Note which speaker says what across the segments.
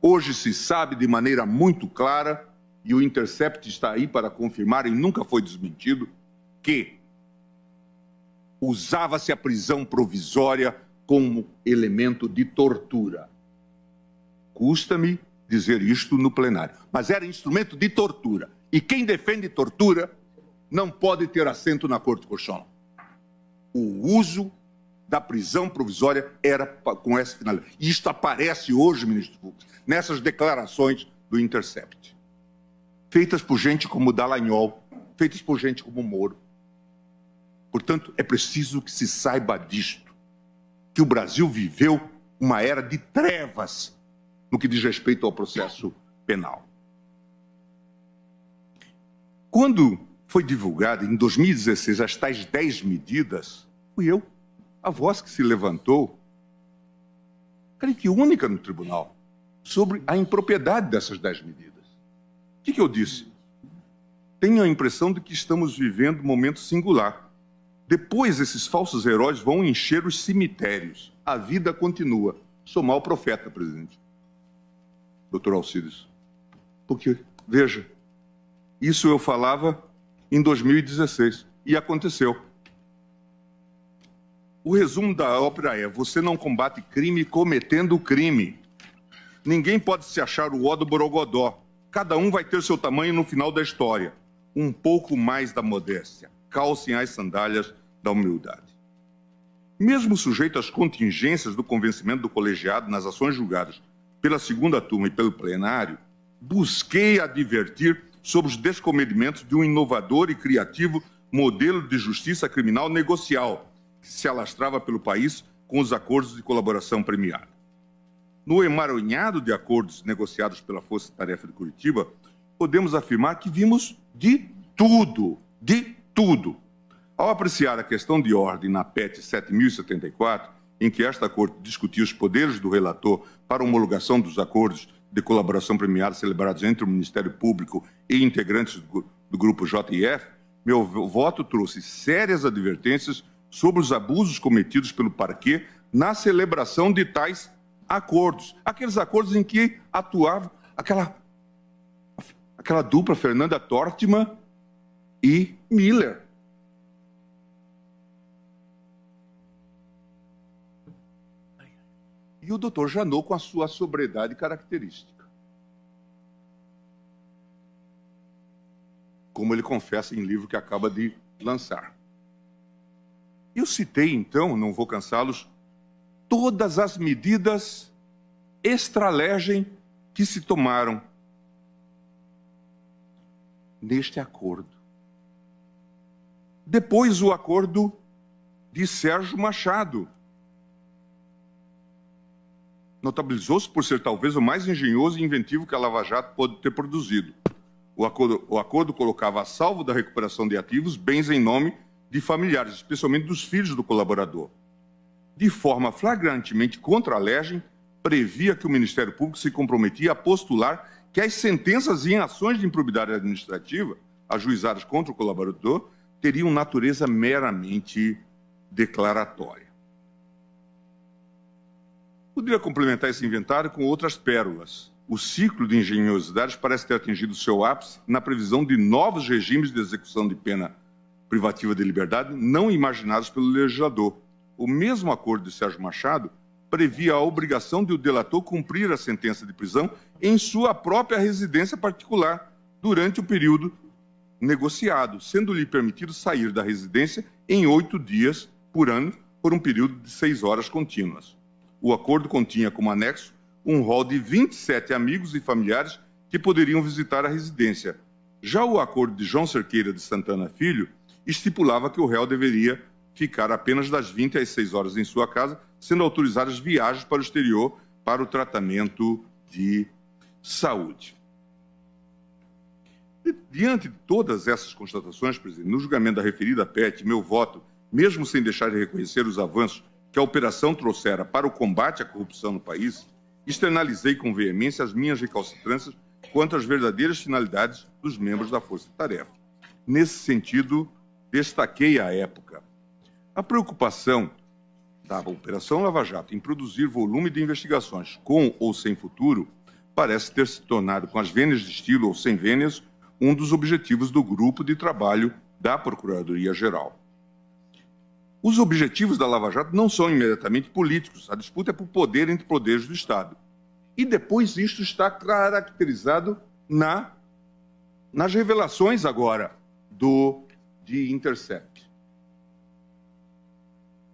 Speaker 1: Hoje se sabe de maneira muito clara, e o Intercept está aí para confirmar e nunca foi desmentido, que usava-se a prisão provisória como elemento de tortura. Custa-me dizer isto no plenário, mas era instrumento de tortura. E quem defende tortura não pode ter assento na Corte Constitucional. O uso da prisão provisória era com essa finalidade. E isto aparece hoje, ministro Fux, nessas declarações do Intercept, feitas por gente como Dallagnol, feitas por gente como Moro. Portanto, é preciso que se saiba disto, que o Brasil viveu uma era de trevas no que diz respeito ao processo penal. Quando foi divulgada, em 2016, as tais 10 medidas, fui eu, a voz que se levantou, creio que única no tribunal, sobre a impropriedade dessas 10 medidas. O que eu disse? Tenho a impressão de que estamos vivendo um momento singular. Depois, esses falsos heróis vão encher os cemitérios. A vida continua. Sou mau profeta, presidente. Doutor Alcides. Porque, veja, isso eu falava em 2016 e aconteceu. O resumo da ópera é: você não combate crime cometendo crime. Ninguém pode se achar o ó do Borogodó. Cada um vai ter seu tamanho no final da história. Um pouco mais da modéstia. Calcem as sandálias da humildade. Mesmo sujeito às contingências do convencimento do colegiado nas ações julgadas pela segunda turma e pelo plenário, busquei advertir sobre os descomedimentos de um inovador e criativo modelo de justiça criminal negocial que se alastrava pelo país com os acordos de colaboração premiada. No emaranhado de acordos negociados pela Força Tarefa de Curitiba, podemos afirmar que vimos de tudo, de tudo. Ao apreciar a questão de ordem na PET 7.074, em que esta Corte discutia os poderes do relator para homologação dos acordos de colaboração premiada celebrados entre o Ministério Público e integrantes do Grupo JF, meu voto trouxe sérias advertências sobre os abusos cometidos pelo parquê na celebração de tais acordos. Aqueles acordos em que atuava aquela dupla Fernanda Tortman e Miller. E o doutor Janot com a sua sobriedade característica. Como ele confessa em livro que acaba de lançar. Eu citei, então, não vou cansá-los, todas as medidas extra-legem que se tomaram neste acordo. Depois, o acordo de Sérgio Machado. Notabilizou-se por ser talvez o mais engenhoso e inventivo que a Lava Jato pôde ter produzido. O acordo colocava a salvo da recuperação de ativos bens em nome de familiares, especialmente dos filhos do colaborador. De forma flagrantemente contra a legem, previa que o Ministério Público se comprometia a postular que as sentenças em ações de improbidade administrativa ajuizadas contra o colaborador teriam natureza meramente declaratória. Poderia complementar esse inventário com outras pérolas. O ciclo de engenhosidades parece ter atingido seu ápice na previsão de novos regimes de execução de pena privativa de liberdade não imaginados pelo legislador. O mesmo acordo de Sérgio Machado previa a obrigação de o delator cumprir a sentença de prisão em sua própria residência particular durante o período negociado, sendo-lhe permitido sair da residência em 8 dias por ano por um período de 6 horas contínuas. O acordo continha como anexo um rol de 27 amigos e familiares que poderiam visitar a residência. Já o acordo de João Cerqueira de Santana Filho estipulava que o réu deveria ficar apenas das 20 às 6 horas em sua casa, sendo autorizadas viagens para o exterior para o tratamento de saúde. Diante de todas essas constatações, presidente, no julgamento da referida PET, meu voto, mesmo sem deixar de reconhecer os avanços que a operação trouxera para o combate à corrupção no país, externalizei com veemência as minhas recalcitrâncias quanto às verdadeiras finalidades dos membros da Força Tarefa. Nesse sentido, destaquei à época a preocupação da Operação Lava Jato em produzir volume de investigações com ou sem futuro parece ter se tornado, com as vênias de estilo ou sem vênias, um dos objetivos do grupo de trabalho da Procuradoria-Geral. Os objetivos da Lava Jato não são imediatamente políticos, a disputa é por poder entre poderes do Estado. E depois isto está caracterizado nas revelações agora de Intercept.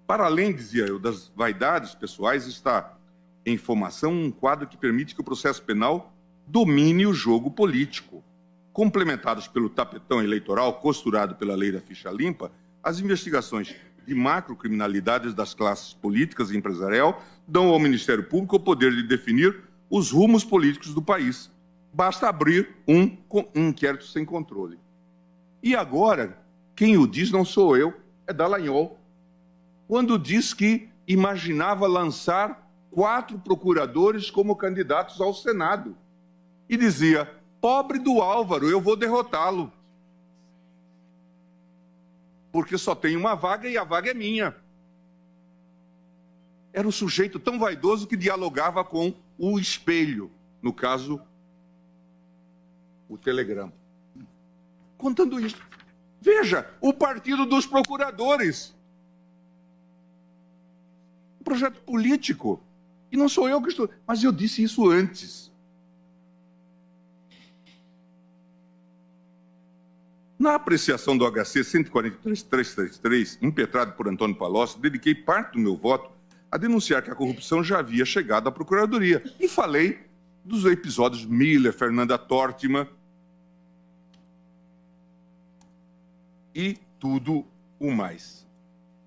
Speaker 1: Para além, dizia eu, das vaidades pessoais, está em formação um quadro que permite que o processo penal domine o jogo político. Complementados pelo tapetão eleitoral costurado pela lei da ficha limpa, as investigações de macrocriminalidades das classes políticas e empresarial dão ao Ministério Público o poder de definir os rumos políticos do país. Basta abrir um inquérito sem controle. E agora, quem o diz não sou eu, é Dallagnol, quando diz que imaginava lançar 4 procuradores como candidatos ao Senado. E dizia, pobre do Álvaro, eu vou derrotá-lo. Porque só tem uma vaga e a vaga é minha. Era um sujeito tão vaidoso que dialogava com o espelho, no caso, o telegrama. Contando isso. Veja, o Partido dos Procuradores. Um projeto político. E não sou eu que estou... Mas eu disse isso antes. Na apreciação do HC 143.333, impetrado por Antônio Palocci, dediquei parte do meu voto a denunciar que a corrupção já havia chegado à Procuradoria. E falei dos episódios Miller, Fernanda Tortman e tudo o mais.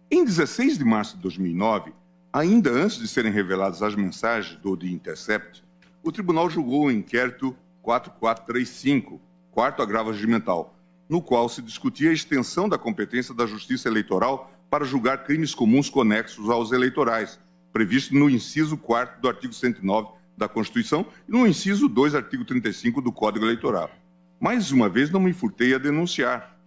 Speaker 1: Em 16 de março de 2009, ainda antes de serem reveladas as mensagens do The Intercept, o tribunal julgou o inquérito 4435, quarto agravo regimental, no qual se discutia a extensão da competência da Justiça Eleitoral para julgar crimes comuns conexos aos eleitorais, previsto no inciso 4º do artigo 109 da Constituição e no inciso 2, artigo 35 do Código Eleitoral. Mais uma vez, não me furtei a denunciar.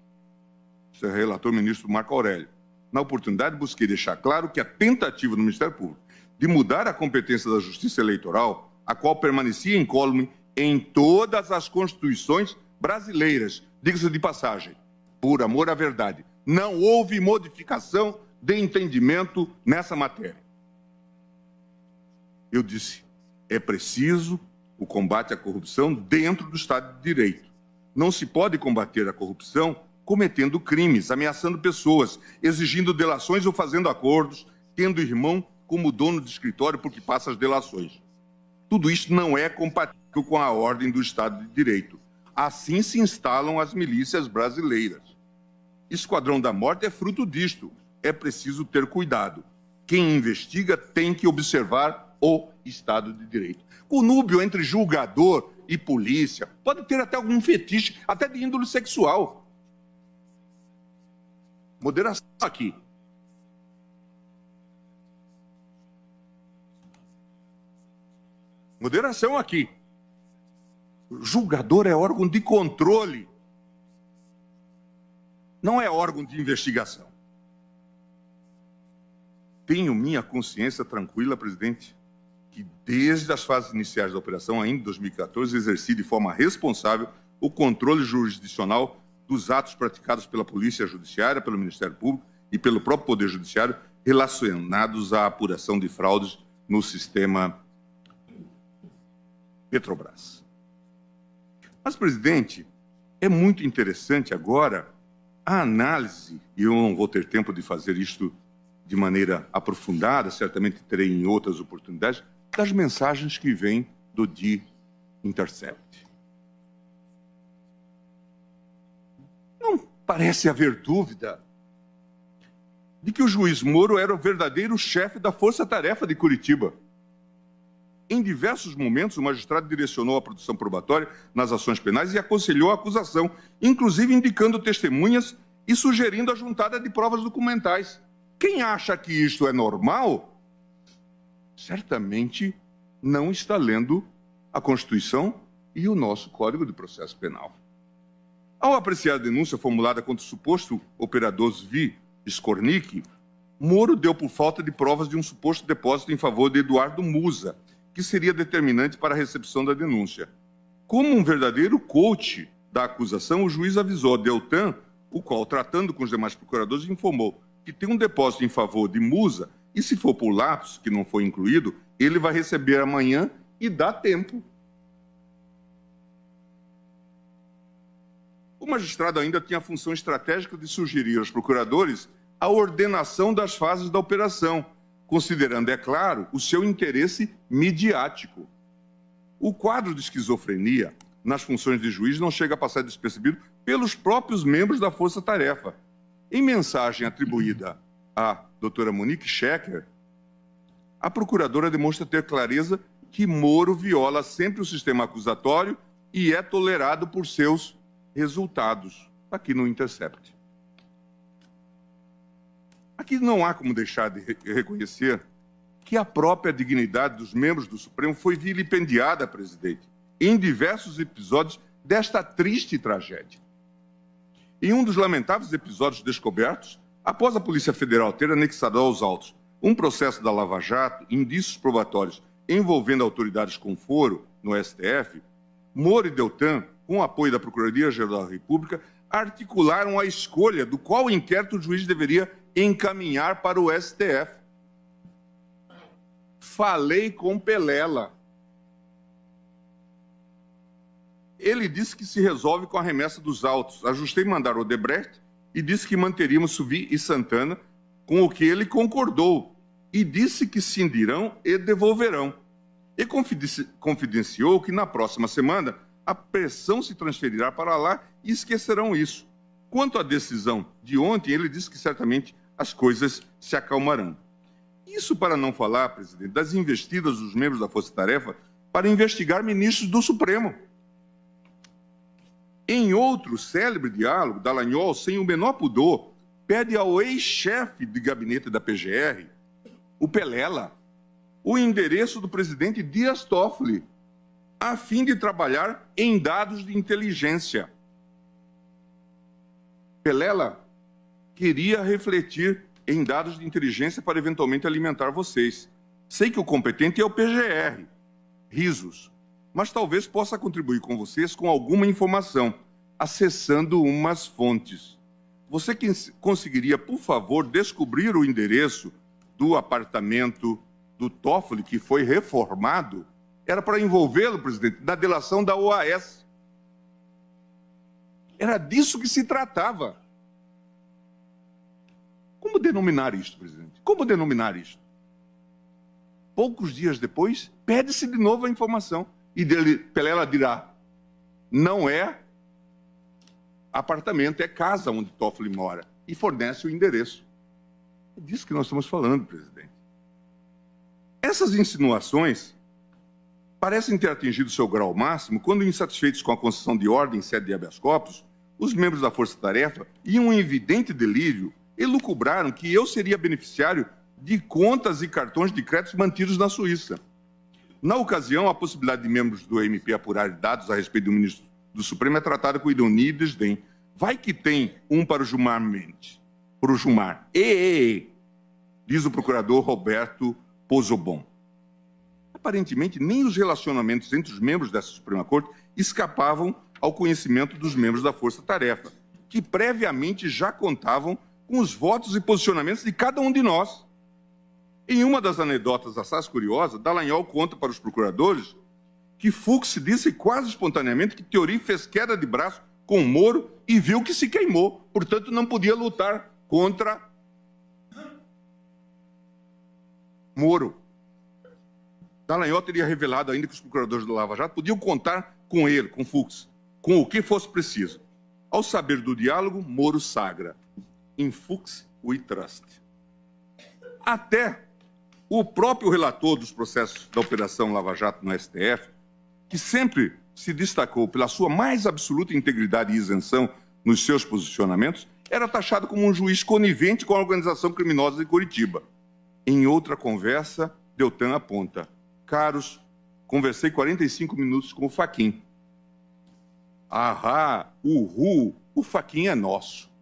Speaker 1: Isso é relator ministro Marco Aurélio. Na oportunidade, busquei deixar claro que a tentativa do Ministério Público de mudar a competência da Justiça Eleitoral, a qual permanecia incólume em todas as constituições brasileiras, diga-se de passagem, por amor à verdade, não houve modificação de entendimento nessa matéria. Eu disse, é preciso o combate à corrupção dentro do Estado de Direito. Não se pode combater a corrupção cometendo crimes, ameaçando pessoas, exigindo delações ou fazendo acordos, tendo irmão como dono de escritório porque passa as delações. Tudo isso não é compatível com a ordem do Estado de Direito. Assim se instalam as milícias brasileiras. Esquadrão da Morte é fruto disto. É preciso ter cuidado. Quem investiga tem que observar o Estado de Direito. Conúbio entre julgador e polícia pode ter até algum fetiche, até de índole sexual. Moderação aqui. Moderação aqui. Julgador é órgão de controle, não é órgão de investigação. Tenho minha consciência tranquila, presidente, que desde as fases iniciais da operação, ainda em 2014, exerci de forma responsável o controle jurisdicional dos atos praticados pela Polícia Judiciária, pelo Ministério Público e pelo próprio Poder Judiciário relacionados à apuração de fraudes no sistema Petrobras. Mas, presidente, é muito interessante agora a análise, e eu não vou ter tempo de fazer isto de maneira aprofundada, certamente terei em outras oportunidades, das mensagens que vêm do The Intercept. Não parece haver dúvida de que o juiz Moro era o verdadeiro chefe da força-tarefa de Curitiba. Em diversos momentos, o magistrado direcionou a produção probatória nas ações penais e aconselhou a acusação, inclusive indicando testemunhas e sugerindo a juntada de provas documentais. Quem acha que isto é normal, certamente não está lendo a Constituição e o nosso Código de Processo Penal. Ao apreciar a denúncia formulada contra o suposto operador Zvi Skornik, Moro deu por falta de provas de um suposto depósito em favor de Eduardo Musa, que seria determinante para a recepção da denúncia. Como um verdadeiro coach da acusação, o juiz avisou a Deltan, o qual, tratando com os demais procuradores, informou que tem um depósito em favor de Musa e, se for por lapso, que não foi incluído, ele vai receber amanhã e dá tempo. O magistrado ainda tinha a função estratégica de sugerir aos procuradores a ordenação das fases da operação, considerando, é claro, o seu interesse midiático. O quadro de esquizofrenia nas funções de juiz não chega a passar despercebido pelos próprios membros da Força Tarefa. Em mensagem atribuída à doutora Monique Schecker, a procuradora demonstra ter clareza que Moro viola sempre o sistema acusatório e é tolerado por seus resultados, aqui no Intercept. Aqui não há como deixar de reconhecer que a própria dignidade dos membros do Supremo foi vilipendiada, presidente, em diversos episódios desta triste tragédia. Em um dos lamentáveis episódios descobertos, após a Polícia Federal ter anexado aos autos um processo da Lava Jato, indícios probatórios envolvendo autoridades com foro no STF, Moro e Deltan, com o apoio da Procuradoria-Geral da República, articularam a escolha do qual inquérito o juiz deveria encaminhar para o STF. Falei com Pelela. Ele disse que se resolve com a remessa dos autos. Ajustei mandar Odebrecht e disse que manteríamos Suvi e Santana, com o que ele concordou, e disse que cindirão e devolverão. E confidenciou que na próxima semana a pressão se transferirá para lá e esquecerão isso. Quanto à decisão de ontem, ele disse que certamente as coisas se acalmarão. Isso para não falar, presidente, das investidas dos membros da Força Tarefa para investigar ministros do Supremo. Em outro célebre diálogo, Dallagnol, sem o menor pudor, pede ao ex-chefe de gabinete da PGR, o Pelela, o endereço do presidente Dias Toffoli, a fim de trabalhar em dados de inteligência. Pelela queria refletir em dados de inteligência para eventualmente alimentar vocês. Sei que o competente é o PGR, risos, mas talvez possa contribuir com vocês com alguma informação, acessando umas fontes. Você conseguiria, por favor, descobrir o endereço do apartamento do Toffoli, que foi reformado? Era para envolvê-lo, presidente, da delação da OAS. Era disso que se tratava. Como denominar isto, presidente? Como denominar isto? Poucos dias depois, pede-se de novo a informação. E Pelela dirá, não é apartamento, é casa onde Toffoli mora. E fornece o endereço. É disso que nós estamos falando, presidente. Essas insinuações parecem ter atingido seu grau máximo quando, insatisfeitos com a concessão de ordem em sede de habeas corpus, os membros da Força Tarefa, em um evidente delírio, elucubraram que eu seria beneficiário de contas e cartões de crédito mantidos na Suíça. Na ocasião, a possibilidade de membros do MP apurar dados a respeito do ministro do Supremo é tratada com ironia e desdém. Vai que tem um para o Gilmar Mendes. Para o Gilmar. Diz o procurador Roberto Pozobon. Aparentemente, nem os relacionamentos entre os membros dessa Suprema Corte escapavam ao conhecimento dos membros da Força Tarefa, que previamente já contavam com os votos e posicionamentos de cada um de nós. Em uma das anedotas assaz curiosas, Dallagnol conta para os procuradores que Fux disse quase espontaneamente que Theory fez queda de braço com Moro e viu que se queimou, portanto não podia lutar contra Moro. Dallagnol teria revelado ainda que os procuradores do Lava Jato podiam contar com ele, com Fux, com o que fosse preciso. Ao saber do diálogo, Moro sagra. In Fux we trust. Até o próprio relator dos processos da Operação Lava Jato no STF, que sempre se destacou pela sua mais absoluta integridade e isenção nos seus posicionamentos, era taxado como um juiz conivente com a organização criminosa de Curitiba. Em outra conversa, Deltan aponta: caros, conversei 45 minutos com o Fachin. Ahá, o Fachin é nosso.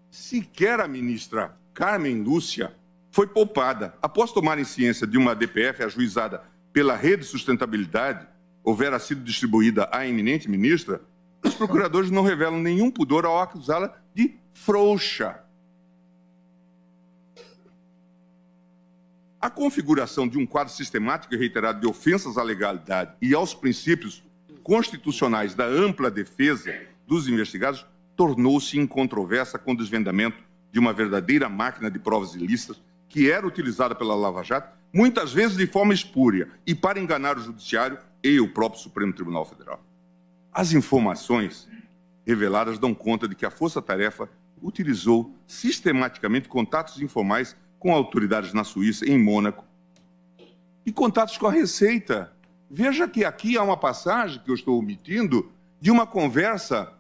Speaker 1: Sequer a ministra Carmen Lúcia foi poupada. Após tomarem ciência de uma DPF ajuizada pela Rede de Sustentabilidade, houvera sido distribuída à eminente ministra, os procuradores não revelam nenhum pudor ao acusá-la de frouxa. A configuração de um quadro sistemático e reiterado de ofensas à legalidade e aos princípios constitucionais da ampla defesa dos investigados tornou-se incontroversa com o desvendamento de uma verdadeira máquina de provas ilícitas que era utilizada pela Lava Jato, muitas vezes de forma espúria e para enganar o Judiciário e o próprio Supremo Tribunal Federal. As informações reveladas dão conta de que a Força Tarefa utilizou sistematicamente contatos informais com autoridades na Suíça, em Mônaco, e contatos com a Receita. Veja que aqui há uma passagem que eu estou omitindo de uma conversa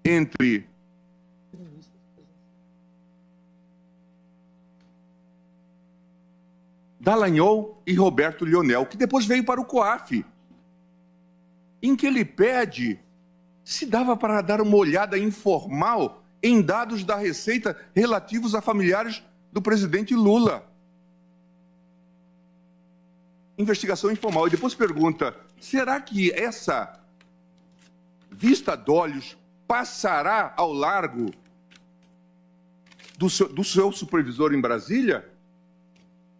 Speaker 1: entre Dallagnol e Roberto Lionel, que depois veio para o COAF, em que ele pede se dava para dar uma olhada informal em dados da Receita relativos a familiares do presidente Lula. Investigação informal. E depois pergunta, será que essa vista de olhos passará ao largo do seu supervisor em Brasília?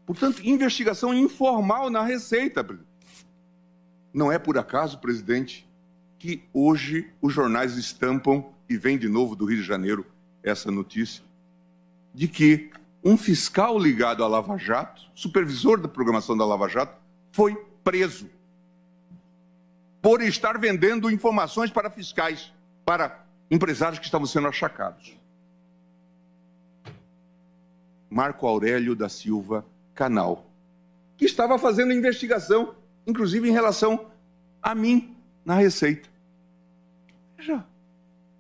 Speaker 1: Portanto, investigação informal na Receita. Não é por acaso, presidente, que hoje os jornais estampam, e vem de novo do Rio de Janeiro essa notícia, de que um fiscal ligado à Lava Jato, supervisor da programação da Lava Jato, foi preso por estar vendendo informações para fiscais, para empresários que estavam sendo achacados. Marco Aurélio da Silva Canal, que estava fazendo investigação, inclusive em relação a mim, na Receita. Veja,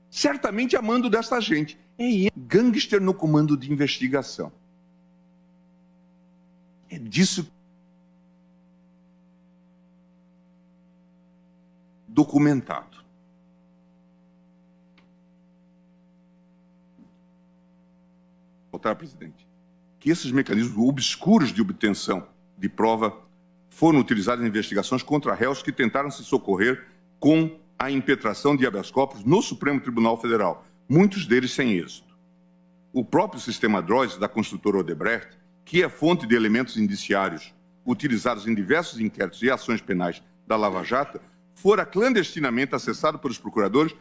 Speaker 1: certamente a mando dessa gente. É ele, gangster no comando de investigação. É disso documentado. Voltar, presidente, que esses mecanismos obscuros de obtenção de prova foram utilizados em investigações contra réus que tentaram se socorrer com a impetração de habeas corpus no Supremo Tribunal Federal, muitos deles sem êxito. O próprio sistema DROIS da construtora Odebrecht, que é fonte de elementos indiciários utilizados em diversos inquéritos e ações penais da Lava Jato, fora clandestinamente acessado pelos procuradores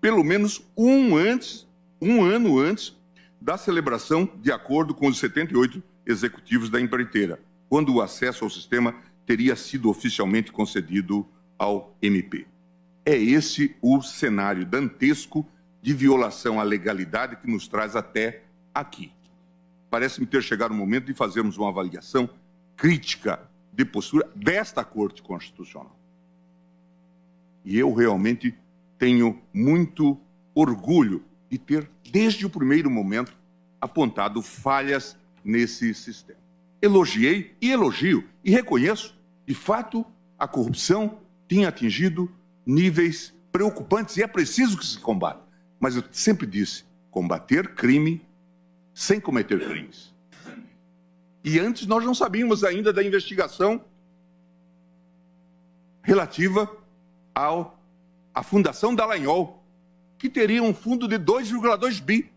Speaker 1: pelo menos um ano antes da celebração de acordo com os 78 executivos da empreiteira, quando o acesso ao sistema teria sido oficialmente concedido ao MP. É esse o cenário dantesco de violação à legalidade que nos traz até aqui. Parece-me ter chegado o momento de fazermos uma avaliação crítica de postura desta Corte Constitucional. E eu realmente tenho muito orgulho de ter, desde o primeiro momento, apontado falhas nesse sistema. Elogiei e elogio e reconheço, de fato, a corrupção tem atingido níveis preocupantes e é preciso que se combata. Mas eu sempre disse, combater crime sem cometer crimes. E antes nós não sabíamos ainda da investigação relativa à Fundação Dallagnol, que teria um fundo de 2,2 bi.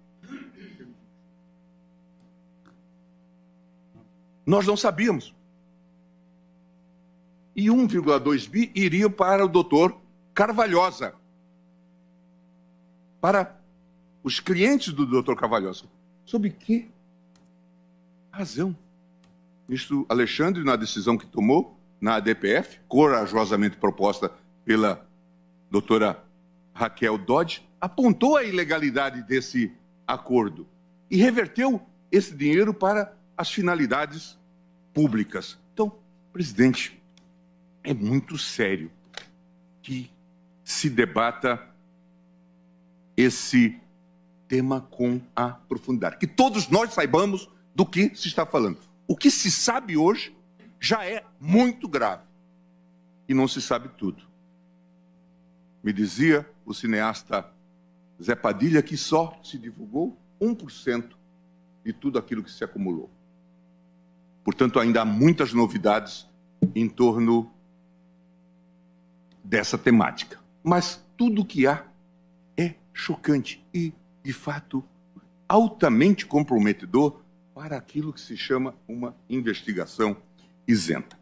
Speaker 1: Nós não sabíamos. E 1,2 bi iriam para o doutor Carvalhosa, para os clientes do doutor Carvalhosa. Sob que razão? O ministro Alexandre, na decisão que tomou na ADPF, corajosamente proposta pela doutora Raquel Dodge, apontou a ilegalidade desse acordo e reverteu esse dinheiro para as finalidades públicas. Então, presidente, é muito sério que se debata esse tema com a profundidade, que todos nós saibamos do que se está falando. O que se sabe hoje já é muito grave e não se sabe tudo. Me dizia o cineasta Zé Padilha que só se divulgou 1% de tudo aquilo que se acumulou. Portanto, ainda há muitas novidades em torno dessa temática. Mas tudo que há é chocante e, de fato, altamente comprometedor para aquilo que se chama uma investigação isenta.